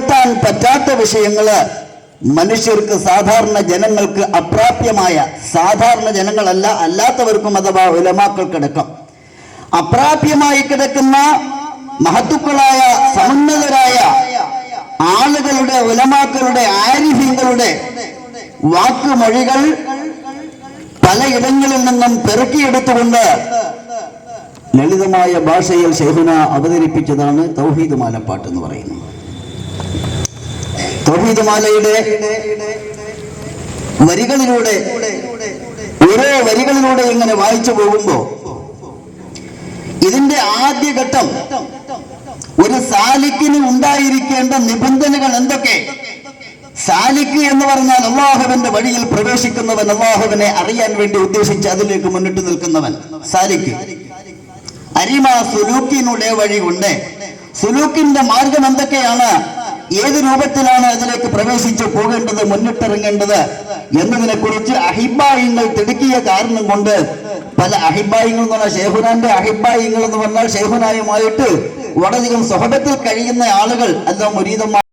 നികത്താൻ പറ്റാത്ത വിഷയങ്ങള് മനുഷ്യർക്ക്, സാധാരണ ജനങ്ങൾക്ക് അപ്രാപ്യമായ, സാധാരണ ജനങ്ങളല്ല അല്ലാത്തവർക്കും അഥവാ ഉലമാക്കൾക്കടക്കം അപ്രാപ്യമായി കിടക്കുന്ന മഹത്തുക്കളായ സമുന്നതരായ ആളുകളുടെ, ഉലമാക്കളുടെ, ആരിഫീങ്ങളുടെ വാക്കുമൊഴികൾ പലയിടങ്ങളിൽ നിന്നും പെറുക്കിയെടുത്തുകൊണ്ട് ലളിതമായ ഭാഷയിൽ ശൈഖുന അവതരിപ്പിച്ചതാണ് തൗഹീദ് മാലപ്പാട്ട് എന്ന് പറയുന്നത്. തൗഹീദ് മാലയുടെ വരികളിലൂടെ, ഓരോ വരികളിലൂടെ ഇങ്ങനെ വായിച്ചു പോകുമ്പോ ഇതിന്റെ ആദ്യഘട്ടം ഒരു സാലിക്കിന് ഉണ്ടായിരിക്കേണ്ട നിബന്ധനകൾ എന്തൊക്കെ? സാലിക്ക് എന്ന് പറഞ്ഞാൽ അല്ലാഹുവിന്റെ വഴിയിൽ പ്രവേശിക്കുന്നവൻ, അല്ലാഹുവിനെ അറിയാൻ വേണ്ടി ഉദ്ദേശിച്ച് അതിലേക്ക് മുന്നിട്ട് നിൽക്കുന്നവൻ സാലിക്ക്. അരിമ സുലൂക്കിനുടെ വഴി കൊണ്ട് സുലൂക്കിന്റെ മാർഗം എന്തൊക്കെയാണ്, ഏത് രൂപത്തിലാണ് അതിലേക്ക് പ്രവേശിച്ച് പോകേണ്ടത്, മുന്നിട്ടിറങ്ങേണ്ടത് എന്നതിനെ കുറിച്ച് അഹിബായിങ്ങൾ തിടുക്കിയ കാരണം കൊണ്ട് പല അഹിബായിങ്ങൾ എന്ന് പറഞ്ഞാൽ ഷെയ്ഖുനാന്റെ അഹിബായിങ്ങൾ എന്ന് പറഞ്ഞാൽ ഷെയ്ഖുനായുമായിട്ട് വളരെയധികം സ്വഹബത്തിൽ കഴിയുന്ന ആളുകൾ, അല്ല മുരീദന്മാർ.